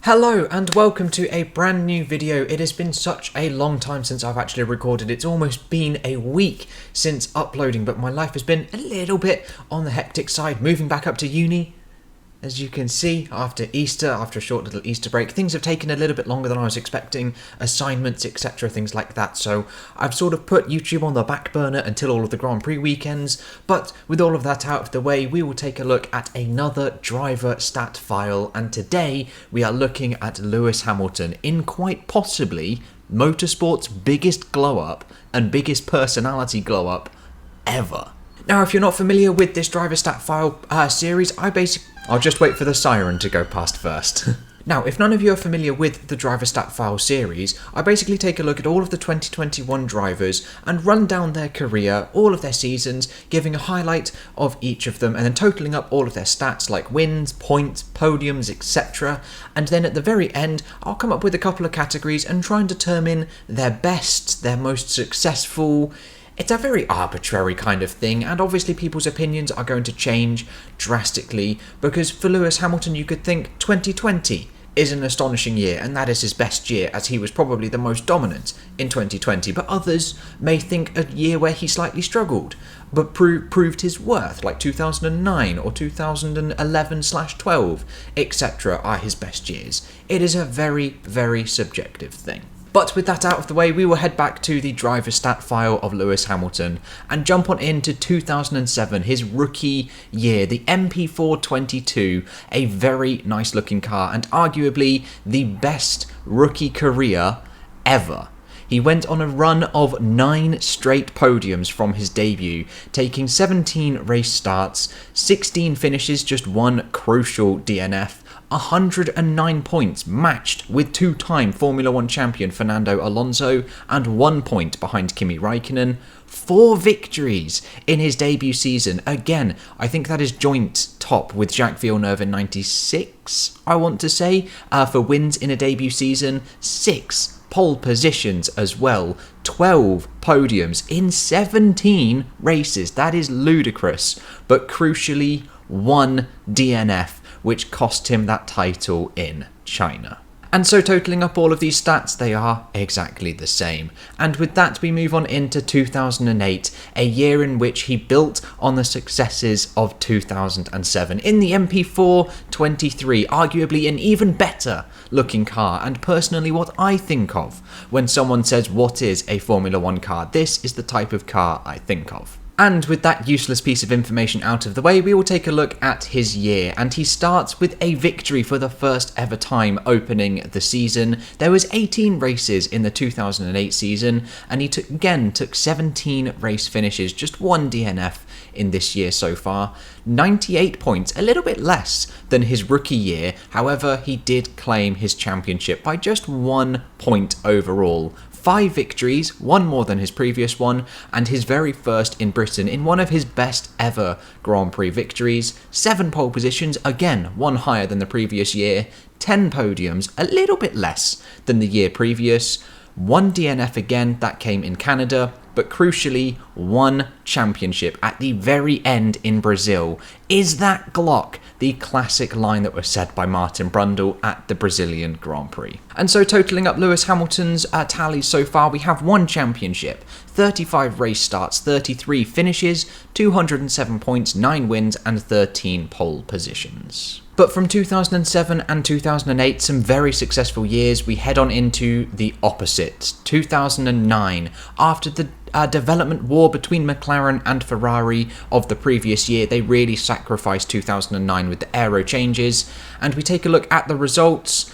Hello and welcome to a brand new video. It has been such a long time since I've actually recorded. It's almost been a week since uploading, but my life has been a little bit on the hectic side, moving back up to uni. As you can see, after Easter, after a short little Easter break, things have taken a little bit longer than I was expecting, assignments, etc., things like that. So I've sort of put YouTube on the back burner until all of the Grand Prix weekends. But with all of that out of the way, we will take a look at another driver stat file. And today we are looking at Lewis Hamilton in quite possibly motorsport's biggest glow up and biggest personality glow up ever. Now, if you're not familiar with this driver stat file series, I'll just wait for the siren to go past first. Now, if none of you are familiar with the driver stat file series, I basically take a look at all of the 2021 drivers and run down their career, all of their seasons, giving a highlight of each of them and then totaling up all of their stats like wins, points, podiums, etc. And then at the very end, I'll come up with a couple of categories and try and determine their best, their most successful. It's a very arbitrary kind of thing, and obviously people's opinions are going to change drastically, because for Lewis Hamilton you could think 2020 is an astonishing year, and that is his best year, as he was probably the most dominant in 2020, but others may think a year where he slightly struggled, but proved his worth, like 2009 or 2011/12, etc. are his best years. It is a very, very subjective thing. But with that out of the way, we will head back to the driver stat file of Lewis Hamilton and jump on into 2007, his rookie year, the MP422, a very nice looking car and arguably the best rookie career ever. He went on a run of 9 straight podiums from his debut, taking 17 race starts, 16 finishes, just one crucial DNF, 109 points matched with two-time Formula 1 champion Fernando Alonso and 1 point behind Kimi Raikkonen, 4 victories in his debut season. Again, I think that is joint top with Jacques Villeneuve in 96, I want to say, for wins in a debut season, 6 pole positions as well, 12 podiums in 17 races. That is ludicrous, but crucially 1 DNF, which cost him that title in China. And so totaling up all of these stats, they are exactly the same. And with that, we move on into 2008, a year in which he built on the successes of 2007 in the MP423, arguably an even better looking car, and personally what I think of when someone says what is a Formula 1 car. This is the type of car I think of. And with that useless piece of information out of the way, we will take a look at his year, and he starts with a victory for the first ever time opening the season. There was 18 races in the 2008 season, and he took 17 race finishes, just 1 DNF in this year so far. 98 points, a little bit less than his rookie year, however he did claim his championship by just 1 point overall. 5 victories, 1 more than his previous one, and his very first in Britain in one of his best ever Grand Prix victories. 7 pole positions, again 1 higher than the previous year. 10 podiums, a little bit less than the year previous. 1 DNF again, that came in Canada, but crucially 1 championship at the very end in Brazil. Is that Glock? The classic line that was said by Martin Brundle at the Brazilian Grand Prix. And so totaling up Lewis Hamilton's tallies so far, we have 1 championship, 35 race starts, 33 finishes, 207 points, 9 wins and 13 pole positions. But from 2007 and 2008, some very successful years, we head on into the opposite. 2009, after the development war between McLaren and Ferrari of the previous year, they really sacrificed 2009 with the aero changes, and we take a look at the results,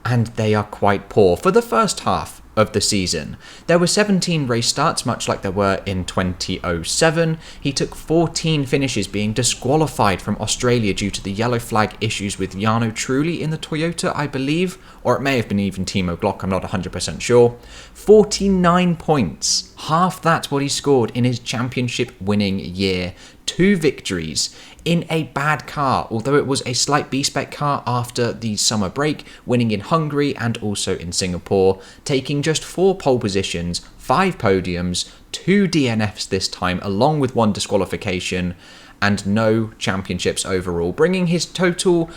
and they are quite poor for the first half of the season. There were 17 race starts, much like there were in 2007. He took 14 finishes, being disqualified from Australia due to the yellow flag issues with Jarno Trulli in the Toyota, I believe, or it may have been even Timo Glock, I'm not 100% sure. 49 points, half that what he scored in his championship winning year. 2 victories in a bad car, although it was a slight B-spec car after the summer break, winning in Hungary and also in Singapore, taking just 4 pole positions, 5 podiums, 2 DNFs this time, along with 1 disqualification, and no championships overall, bringing his total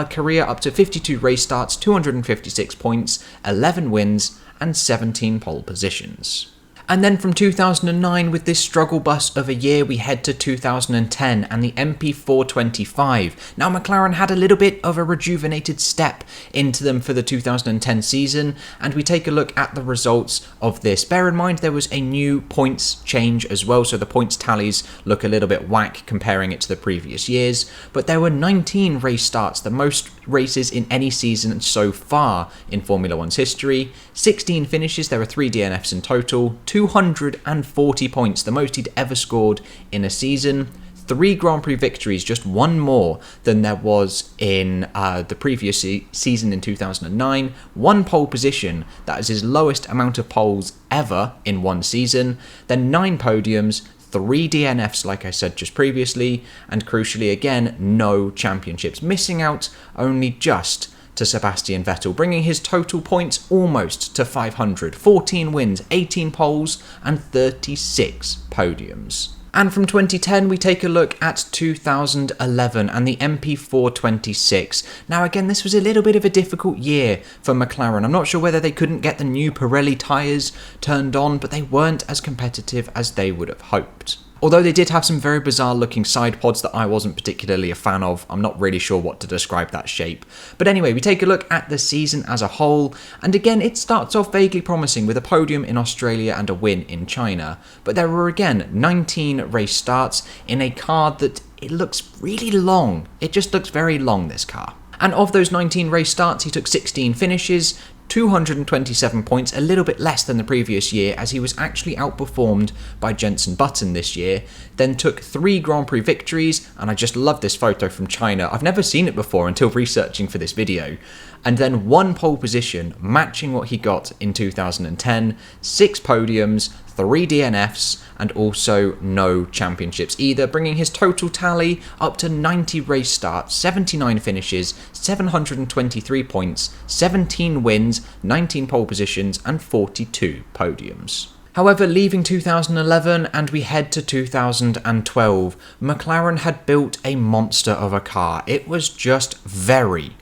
career up to 52 race starts, 256 points, 11 wins, and 17 pole positions. And then from 2009, with this struggle bus of a year, we head to 2010 and the MP425. Now, McLaren had a little bit of a rejuvenated step into them for the 2010 season, and we take a look at the results of this. Bear in mind, there was a new points change as well, so the points tallies look a little bit whack comparing it to the previous years, but there were 19 race starts, the most races in any season so far in Formula One's history, 16 finishes, there were 3 DNFs in total, 240 points, the most he'd ever scored in a season, 3 Grand Prix victories, just one more than there was in the previous season in 2009, 1 pole position, that is his lowest amount of poles ever in one season, then 9 podiums, 3 DNFs like I said just previously, and crucially again, no championships, missing out only just to Sebastian Vettel, bringing his total points almost to 500, 14 wins, 18 poles, and 36 podiums. And from 2010, we take a look at 2011 and the MP426. Now again, this was a little bit of a difficult year for McLaren. I'm not sure whether they couldn't get the new Pirelli tyres turned on, but they weren't as competitive as they would have hoped. Although they did have some very bizarre looking side pods that I wasn't particularly a fan of. I'm not really sure what to describe that shape. But anyway, we take a look at the season as a whole, and again it starts off vaguely promising with a podium in Australia and a win in China. But there were again 19 race starts in a car that it looks really long. It just looks very long, this car. And of those 19 race starts, he took 16 finishes, 227 points, a little bit less than the previous year as he was actually outperformed by Jenson Button this year, then took 3 Grand Prix victories, and I just love this photo from China. I've never seen it before until researching for this video, and then 1 pole position, matching what he got in 2010, 6 podiums, 3 DNFs, and also no championships either, bringing his total tally up to 90 race starts, 79 finishes, 723 points, 17 wins, 19 pole positions, and 42 podiums. However, leaving 2011 and we head to 2012, McLaren had built a monster of a car. It was just very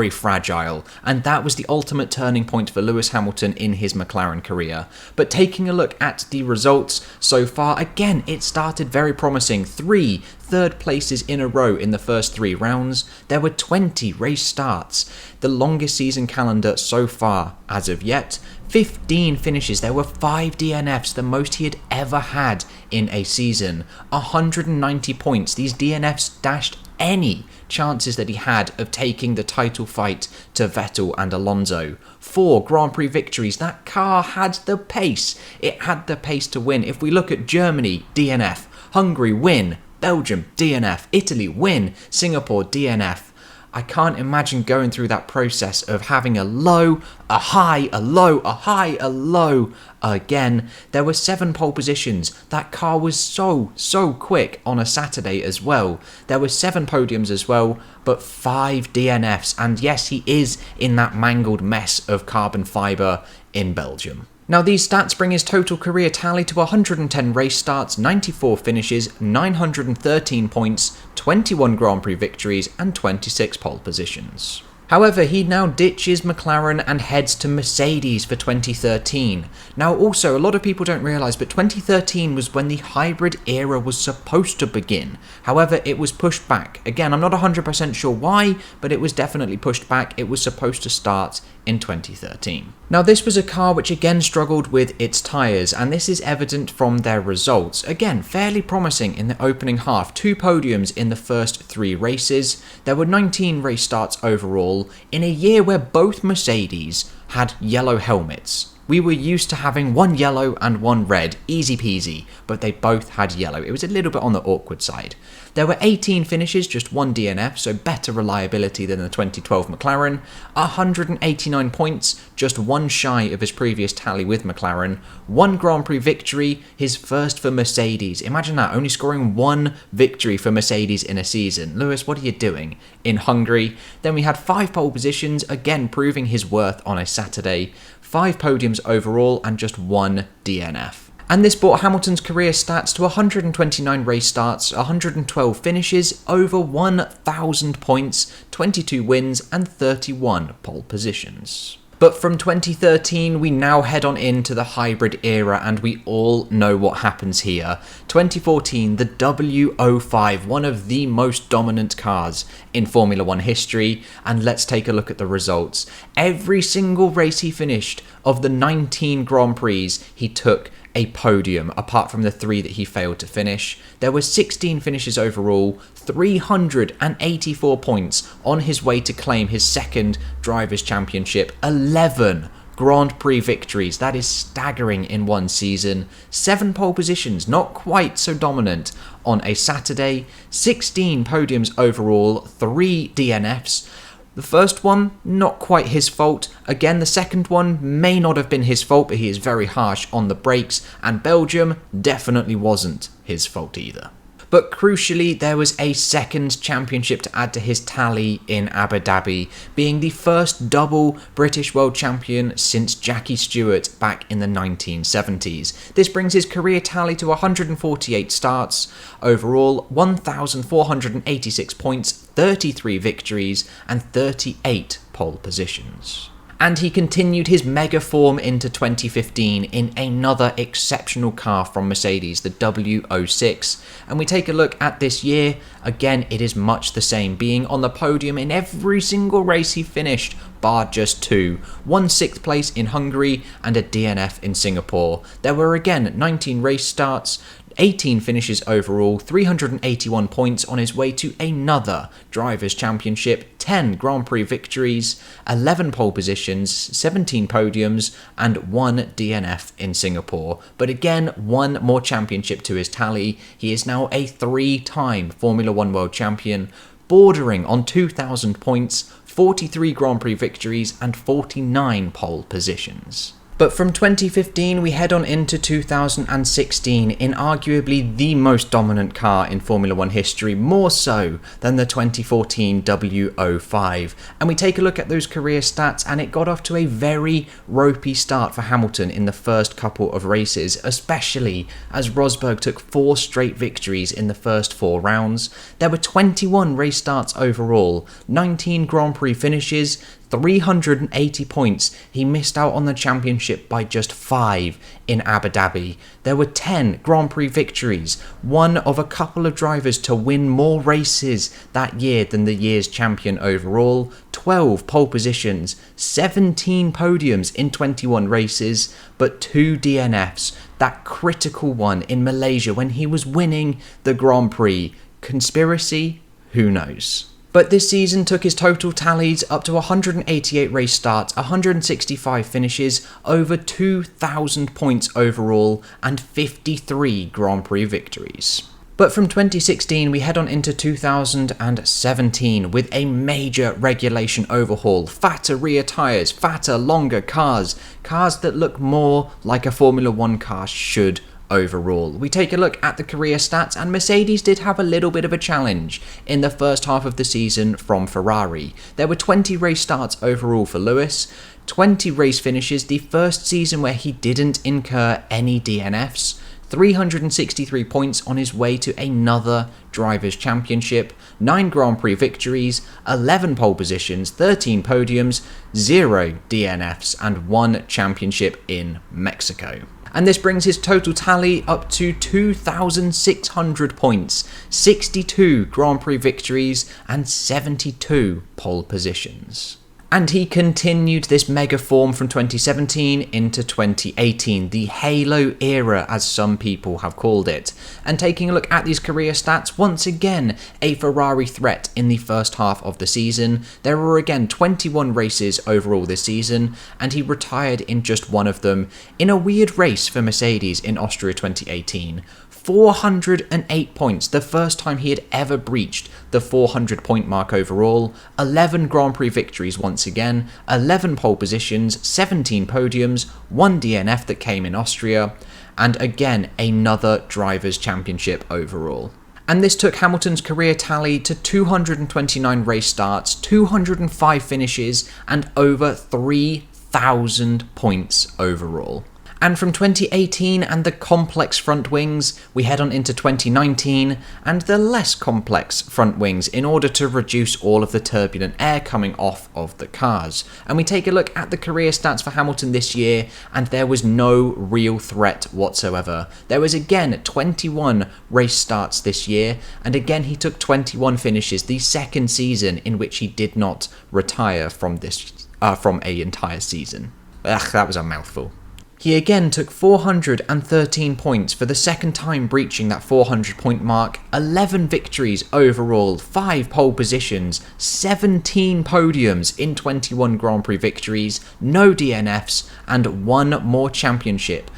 fragile, and that was the ultimate turning point for Lewis Hamilton in his McLaren career. But taking a look at the results so far, again, it started very promising. 3 third places in a row in the first 3 rounds. There were 20 race starts, the longest season calendar so far as of yet. 15 finishes, there were 5 DNFs, the most he had ever had in a season. 190 points, these DNFs dashed any chances that he had of taking the title fight to Vettel and Alonso. 4 Grand Prix victories, that car had the pace. It had the pace to win. If we look at Germany, DNF, Hungary, win, Belgium, DNF, Italy, win, Singapore, DNF. I can't imagine going through that process of having a low, a high, a low, a high, a low again. There were 7 pole positions. That car was so quick on a Saturday as well. There were 7 podiums as well, but 5 DNFs. And yes, he is in that mangled mess of carbon fibre in Belgium. Now these stats bring his total career tally to 110 race starts, 94 finishes, 913 points, 21 Grand Prix victories, and 26 pole positions. However, he now ditches McLaren and heads to Mercedes for 2013. Now also, a lot of people don't realise, but 2013 was when the hybrid era was supposed to begin. However, it was pushed back. Again, I'm not 100% sure why, but it was definitely pushed back. It was supposed to start in 2013. Now this was a car which again struggled with its tyres, and this is evident from their results. Again, fairly promising in the opening half, 2 podiums in the first 3 races. There were 19 race starts overall, in a year where both Mercedes had yellow helmets. We were used to having 1 yellow and 1 red, easy peasy, but they both had yellow. It was a little bit on the awkward side. There were 18 finishes, just 1 DNF, so better reliability than the 2012 McLaren. 189 points, just 1 shy of his previous tally with McLaren. 1 Grand Prix victory, his first for Mercedes. Imagine that, only scoring 1 victory for Mercedes in a season. Lewis, what are you doing in Hungary? Then we had 5 pole positions, again proving his worth on a Saturday. 5 podiums overall and just 1 DNF. And this brought Hamilton's career stats to 129 race starts, 112 finishes, over 1,000 points, 22 wins, and 31 pole positions. But from 2013, we now head on into the hybrid era, and we all know what happens here. 2014, the W05, one of the most dominant cars in Formula 1 history, and let's take a look at the results. Every single race he finished, of the 19 Grand Prix, he took a podium, apart from the 3 that he failed to finish. There were 16 finishes overall, 384 points on his way to claim his second Drivers' Championship, 11 Grand Prix victories, that is staggering in one season, 7 pole positions, not quite so dominant on a Saturday, 16 podiums overall, 3 DNFs. The first one, not quite his fault. Again, the second one may not have been his fault, but he is very harsh on the brakes, and Belgium definitely wasn't his fault either. But crucially, there was a second championship to add to his tally in Abu Dhabi, being the first double British world champion since Jackie Stewart back in the 1970s. This brings his career tally to 148 starts, overall 1,486 points, 33 victories, and 38 pole positions. And he continued his mega form into 2015 in another exceptional car from Mercedes, the W06. And we take a look at this year, again it is much the same, being on the podium in every single race he finished, bar just 2. 1 6th place in Hungary and a DNF in Singapore. There were again 19 race starts, 18 finishes overall, 381 points on his way to another Drivers' Championship, 10 Grand Prix victories, 11 pole positions, 17 podiums, and 1 DNF in Singapore. But again, 1 more championship to his tally. He is now a 3-time Formula 1 world champion, bordering on 2,000 points, 43 Grand Prix victories, and 49 pole positions. But from 2015, we head on into 2016 in arguably the most dominant car in Formula 1 history, more so than the 2014 W05. And we take a look at those career stats, and it got off to a very ropey start for Hamilton in the first couple of races, especially as Rosberg took 4 straight victories in the first 4 rounds. There were 21 race starts overall, 19 Grand Prix finishes, 380 points. He missed out on the championship by just 5 in Abu Dhabi. There were 10 Grand Prix victories, one of a couple of drivers to win more races that year than the year's champion overall, 12 pole positions, 17 podiums in 21 races, but 2 DNFs, that critical one in Malaysia when he was winning the Grand Prix. Conspiracy? Who knows? But this season took his total tallies up to 188 race starts, 165 finishes, over 2,000 points overall, and 53 Grand Prix victories. But from 2016, we head on into 2017 with a major regulation overhaul, fatter rear tyres, fatter, longer cars that look more like a Formula 1 car should overall. We take a look at the career stats, and Mercedes did have a little bit of a challenge in the first half of the season from Ferrari. There were 20 race starts overall for Lewis, 20 race finishes, the first season where he didn't incur any DNFs, 363 points on his way to another Drivers' Championship, 9 Grand Prix victories, 11 pole positions, 13 podiums, 0 DNFs, and 1 championship in Mexico. And this brings his total tally up to 2,600 points, 62 Grand Prix victories, and 72 pole positions. And he continued this mega form from 2017 into 2018, the Halo era as some people have called it. And taking a look at these career stats, once again a Ferrari threat in the first half of the season. There were again 21 races overall this season, and he retired in just one of them in a weird race for Mercedes in Austria 2018. 408 points, the first time he had ever breached the 400 point mark overall, 11 Grand Prix victories once again, 11 pole positions, 17 podiums, 1 DNF that came in Austria, and again another Drivers' Championship overall. And this took Hamilton's career tally to 229 race starts, 205 finishes, and over 3,000 points overall. And from 2018 and the complex front wings, we head on into 2019 and the less complex front wings in order to reduce all of the turbulent air coming off of the cars. And we take a look at the career stats for Hamilton this year, and there was no real threat whatsoever. There was again 21 race starts this year, and again he took 21 finishes, the second season in which he did not retire from a entire season. Ugh, that was a mouthful. He again took 413 points for the second time, breaching that 400 point mark, 11 victories overall, 5 pole positions, 17 podiums in 21 Grand Prix victories, no DNFs, and 1 more championships,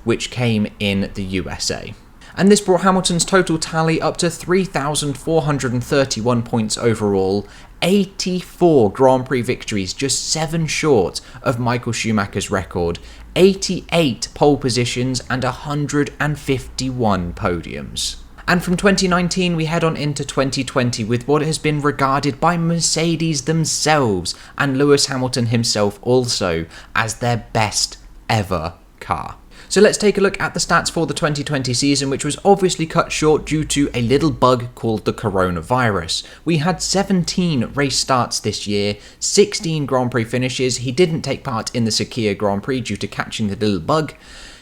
which came in the USA. And this brought Hamilton's total tally up to 3,431 points overall, 84 Grand Prix victories, just 7 short of Michael Schumacher's record, 88 pole positions, and 151 podiums. And from 2019 we head on into 2020 with what has been regarded by Mercedes themselves, and Lewis Hamilton himself also, as their best ever car. So let's take a look at the stats for the 2020 season, which was obviously cut short due to a little bug called the coronavirus. We had 17 race starts this year, 16 Grand Prix finishes. He didn't take part in the Sakhir Grand Prix due to catching the little bug.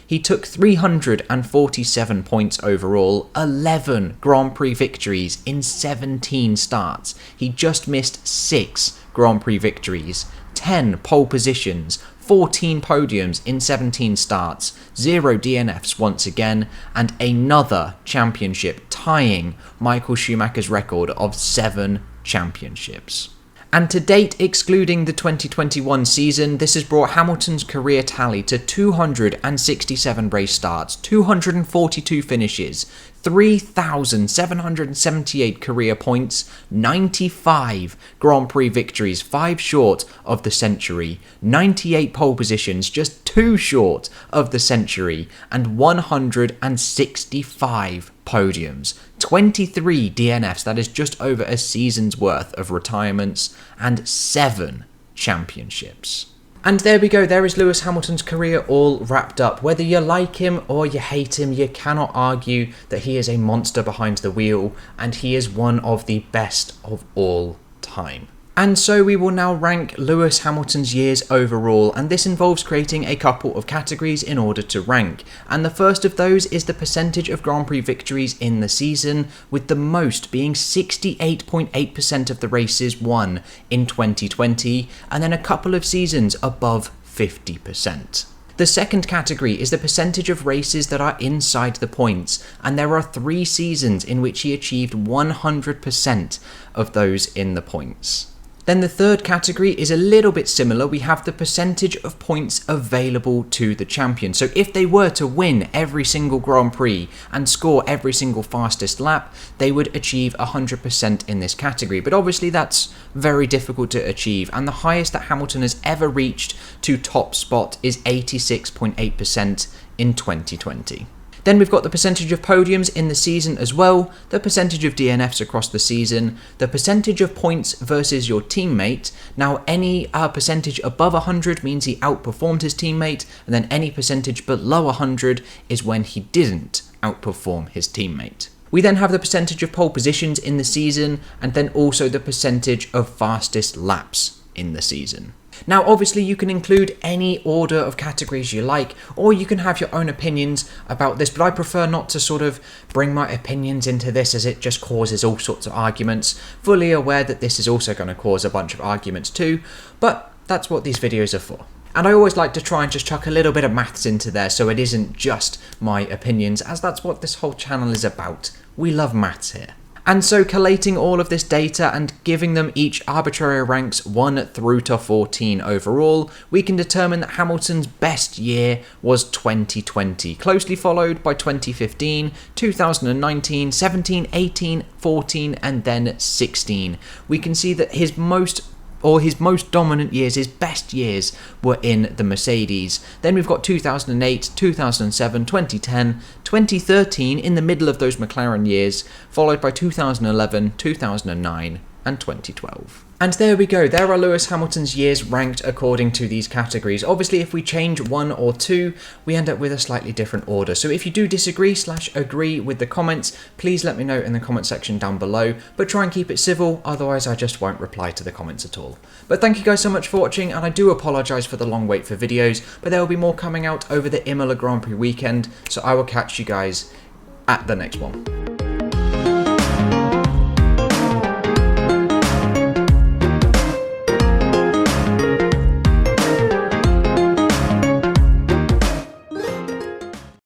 He took 347 points overall, 11 Grand Prix victories in 17 starts. He just missed 6 Grand Prix victories, 10 pole positions, 14 podiums in 17 starts, 0 DNFs once again, and another championship, tying Michael Schumacher's record of 7 championships. And to date, excluding the 2021 season, this has brought Hamilton's career tally to 267 race starts, 242 finishes, 3,778 career points, 95 Grand Prix victories, 5 short of the century, 98 pole positions, just 2 short of the century, and 165 podiums, 23 DNFs, that is just over a season's worth of retirements, and 7 championships. And there we go, there is Lewis Hamilton's career all wrapped up. Whether you like him or you hate him, you cannot argue that he is a monster behind the wheel, and he is one of the best of all time. And so we will now rank Lewis Hamilton's years overall, and this involves creating a couple of categories in order to rank. And the first of those is the percentage of Grand Prix victories in the season, with the most being 68.8% of the races won in 2020, and then a couple of seasons above 50%. The second category is the percentage of races that are inside the points, and there are 3 seasons in which he achieved 100% of those in the points. Then the third category is a little bit similar. We have the percentage of points available to the champion. So if they were to win every single Grand Prix and score every single fastest lap, they would achieve 100% in this category. But obviously that's very difficult to achieve, and the highest that Hamilton has ever reached to top spot is 86.8% in 2020. Then we've got the percentage of podiums in the season as well, the percentage of DNFs across the season, the percentage of points versus your teammate. Now any percentage above 100 means he outperformed his teammate, and then any percentage below 100 is when he didn't outperform his teammate. We then have the percentage of pole positions in the season, and then also the percentage of fastest laps in the season. Now obviously you can include any order of categories you like, or you can have your own opinions about this, but I prefer not to sort of bring my opinions into this, as it just causes all sorts of arguments, fully aware that this is also going to cause a bunch of arguments too, but that's what these videos are for. And I always like to try and just chuck a little bit of maths into there so it isn't just my opinions, as that's what this whole channel is about. We love maths here. And so collating all of this data and giving them each arbitrary ranks 1 through to 14 overall, we can determine that Hamilton's best year was 2020, closely followed by 2015, 2019, 17, 18, 14, and then 16. We can see that his most dominant years, his best years, were in the Mercedes. Then we've got 2008, 2007, 2010, 2013 in the middle of those McLaren years, followed by 2011, 2009, and 2012. And there we go, there are Lewis Hamilton's years ranked according to these categories. Obviously, if we change 1 or 2, we end up with a slightly different order. So if you do disagree/agree with the comments, please let me know in the comment section down below, but try and keep it civil, otherwise I just won't reply to the comments at all. But thank you guys so much for watching, and I do apologise for the long wait for videos, but there will be more coming out over the Imola Grand Prix weekend, so I will catch you guys at the next one.